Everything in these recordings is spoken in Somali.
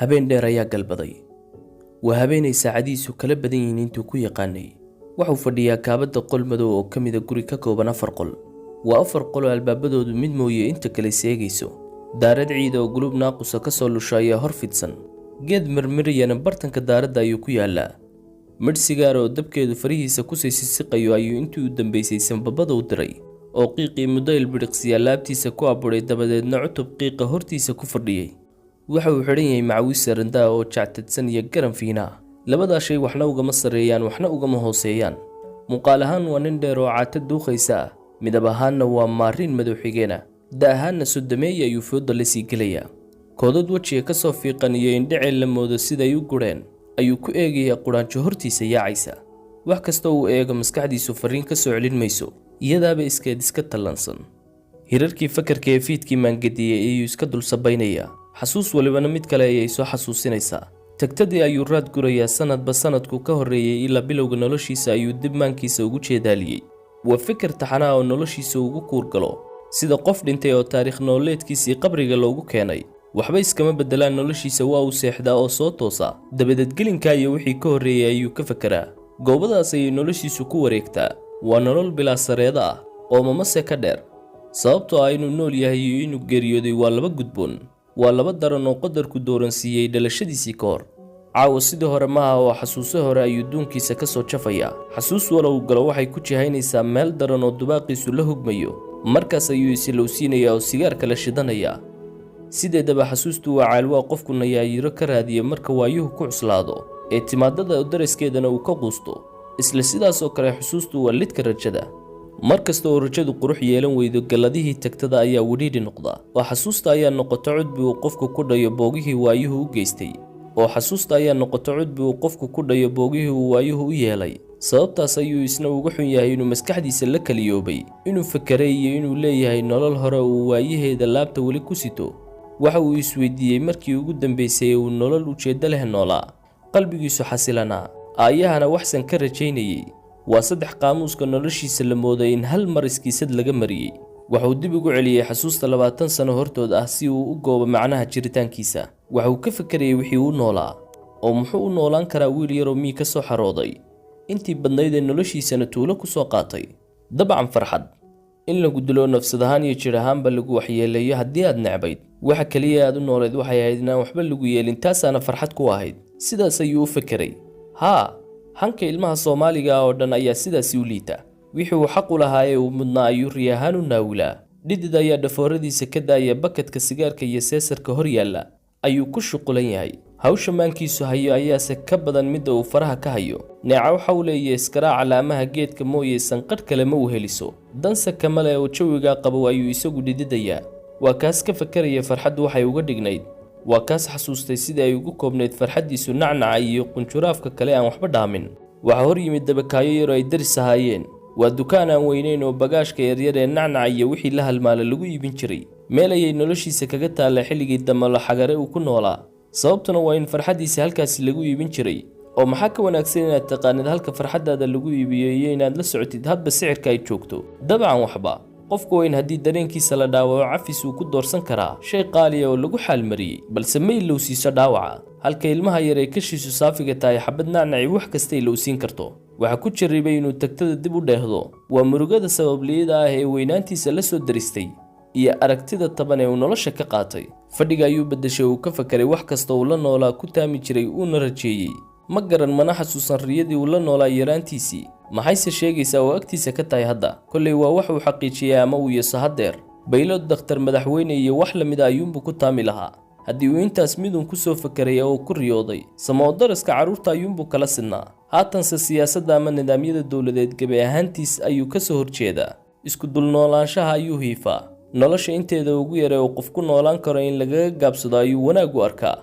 habeen dheer ayaa galbaday. waa habeenay saacadiisu kala badan yihiin intuu ku yaqaanay. wuxuu fadhiyaa kaabada qol madow oo ka mida guri ka kooban 4 qol. waa 4 qol oo albaabadoodu mid mooye inta kale seegayso. daarad ciida oo gulub naaqusa ka soo lusha ayaa hor fidsan. geed marmariyana bartanka daaradda ayuu ku yaalaa. midh sigaar oo dabkeedu farihiisa ku siisiqayo ayuu intii u dambaysay sanbabada u diray oo qiiqii muddo ilbiriqsiya laabtiisa ku abuuray dabadeedna cutub qiiqa hortiisa ku fadhiyay. waxa uu xidhan yahay macawiis sarandaa oo jactadsan iyo garan fiina. labadaa shay waxna ugama sarreeyaan waxna ugama hooseeyaan. muuqaal ahaan waa nin dheer oo caata duuqaysa ah. midab ahaanna waa maariin madow xigeena. da ahaanna sodomeeya ayuu fooda la sii gelayaa. koodad wejiga ka soo fiiqan iyo indhaceel la moodo siday u gureen ayuu ku eegayaa quraanjo hortiisa yaacaysa. wax kasta uu eego maskaxdiisu fariin ka soo celin mayso, iyadaaba iskeed iska tallansan. hirarkii fakarka ee fiidkii maangadiyey ayuu iska dul sabaynayaa. xasuus walibana mid kale ayay soo xasuusinaysaa. tagtadii ayuu raad gurayaa sanadba sanadku ka horreeyey ilaa bilowga noloshiisa ayuu dib maankiisa ugu jeedaaliyey. waa fikir taxanaa oo noloshiisa ugu kuurgalo sida qof dhintay oo taariikh nololeedkiisii qabriga loogu keenay. waxba iskama beddelaan noloshiisa, waa uu seexdaa oo soo toosa. dabadeed gelinka iyo wixii ka horreeyey ayuu ka fekeraa. goobadaas ayay noloshiisu ku wareegtaa. waa nolol bilaa sareeda ah oo mamase ka dheer. sababtoo ah inuu nool yahay iyo inuu geeriyooday waa laba gudboon. waa laba daran oo qadarku dooransiiyey dhalashadiisii ka hor. caawa sidii hore maaha oo xasuuso hore ayuu duunkiisa ka soo jafayaa. xasuus walow galo waxay ku jihaynaysaa meel daran oo dubaaqiisu la hogmayo. markaas ayuu isilowsiinayaa oo sigaar kala shidanayaa. sideedaba xasuustu waa caalwaa qofku nayaayiro ka raadiya marka waayuhu ku cuslaado ee timaadada daraskeedana uu ka quusto. isla sidaas oo kale xusuustu waa lidka rajada. mar kasta oo rajadu qurux yeelan weydo galladihii tagtada ayaa wedhiidhi noqda. oo xasuusta ayaa noqoto cudbi uu qofku ku dhayo boogihii waayuhu u geystay. oo xasuusta ayaa noqoto cudbi uu qofku ku dhayo boogihii uu waayuhu u yeelay. sababtaas ayuu isna uga xun yahay inuu maskaxdiisa la kaliyoobay, inuu fakeray iyo inuu leeyahay nolol hore uu waayaheeda laabta weli ku sito. waxa uu isweydiiyey markii ugu dambaysay uu nolol ujeeddo leh noolaa, qalbigiisu xasilanaa, aayahana waxsan ka rajaynayey. waa 3 qaamuuska noloshiisa la mooday in hal mar iskiisad laga mariyey. waxuu dib ugu celiyey xasuusta 20 sano hortood ah si uu u goobo macnaha jiritaankiisa. waxuu ka fekerayay wixii uu noolaa, oo muxuu u noolaan karaa wiil yaroo mii ka soo xarooday, intii badnayd ee noloshiisana tuulo ku soo qaatay. dabcan farxad. in lagu dilo nafsad ahaan iyo jir ahaanba lagu waxyeeleeyo haddii aad necbayd. waxa kaliya aad u nooleed waxay ahayd inaan waxba lagu yeelin, taasaana farxad ku ahayd. sidaas ayuu u fekeray. hanka ilmaha Soomaaliga oo dhan ayaa sidaas u liita. wixii uu xaq u lahaa ee uu mudnaa ayuu riyahaan u naawilaa. dhidid ayaa dhafooradiisa ka daaya bakadka sigaarka iyo seesarka hor yaalla ayuu ku shuqulan yahay. hawsha maankiisu hayo ayaase ka badan midda uu faraha ka hayo. neeca waxa uu leeyahay iskaraac calaamaha geedka mooye sanqadh kale ma uu heliso. danse kamale oo jawigaa qabow ayuu isagu dhididayaa. waa kaas ka fekeraya farxaddu waxay uga dhignayd. waa kaas xasuustay sidii ay ugu koobnayd farxaddiisu nacnaca iyo qunjuraafka kale aan waxba dhaamin. waxaa hor yimid dabakaayo yar oo ay daris ahaayeen. waa dukaan aan weynayn oo bagaashka yaryar ee nacnaca iyo wixii la halmaala lagu iibin jiray. meel ayay noloshiisa kaga taalla xilligii damalo xagare uu ku noolaa. sababtuna waa in farxaddiisa halkaasi lagu iibin jiray. oo maxaa ka wanaagsan inaad taqaanid halka farxaddaada lagu iibiyo iyo inaad la socotid hadba sicirka ay joogto. dabcan waxba qofku weyn haddii dareenkiisa la dhaawaco cafis uu ku doorsan karaa shay qaaliya oo lagu xaalmariyey, balse ma ilowsiiso dhaawaca. halka ilmaha yar ee kashiisu saafiga tahay xabad nacnaci wax kasta ilowsiin karto. waxaa ku jarribay inuu tagtada dib u dheehdo. waa murugada sababliyada ah ee weynaantiisa la soo daristay iyo aragtida taban ee uu nolosha ka qaatay. fadhiga ayuu beddeshay uu ka fekeray wax kasta uu la noolaa ku taami jiray uuna rajeeyey. ma garan mana xasuusan riyadii uu la noolaa yaraantiisii. maxayse sheegaysaa oo agtiisa ka tahay hadda? kolley waa wax uu xaqiijiyay ama uu yeeso haddeer. baylood dakhtar madaxweyne iyo wax la mid a ayuunbuu ku taami lahaa haddii uu intaas midun ku soo fekeray oo ku riyooday. samoodaraska carruurta ayuunbuu kala sidnaa. haatanse siyaasadda ama nidaamyada dowladeed gabi ahaantiis ayuu ka soo horjeedaa. isku dulnoolaanshaha ayuu hiifaa. nolosha inteeda ugu yare oo qof ku noolaan karo in lagaga gaabsado ayuu wanaag u arkaa.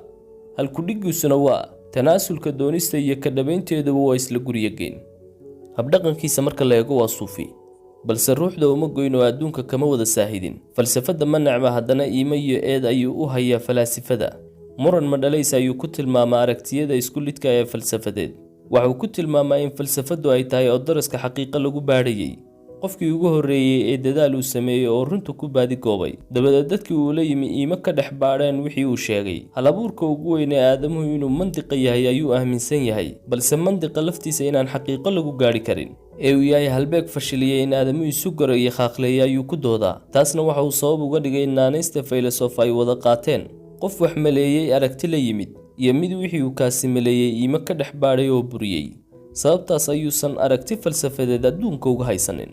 halkudhiggiisuna waa tanaasulka doonista iyo ka dhabaynteeduba waa isla guryageyn. habdhaqankiisa marka la eego waa suufi, balse ruuxda uma goyn oo adduunka kama wada saahidin. falsafadda ma necba, haddana iimo iyo eed ayuu u hayaa falaasifada. muran madhalaysa ayuu ku tilmaamaa aragtiyada isku lidka ee falsafadeed. waxuu ku tilmaamaa in falsafaddu ay tahay oo daraska xaqiiqo lagu baadhayey. qofkii ugu horreeyey ee dadaal uu sameeyey oo runta ku baadigoobay dabadeed dadkii uu la yimi iima ka dhex baadheen wixii uu sheegay. halabuurka ugu weyn ee aadamuhu inuu mandiqa yahay ayuu aaminsan yahay, balse mandiqa laftiisa inaan xaqiiqo lagu gaadhi karin ee uu yahay halbeeg fashiliyey in aadamuhu isu garo iyo khaaqleeya ayuu ku doodaa. taasna waxa uu sabab uga dhigay in naanaysta faylasoof ay wada qaateen qof wax maleeyey aragti la yimid iyo mid wixii uu kaasi maleeyey iima ka dhex baadhay oo buriyey. sababtaas ayuusan aragti falsafadeed adduunka uga haysanin.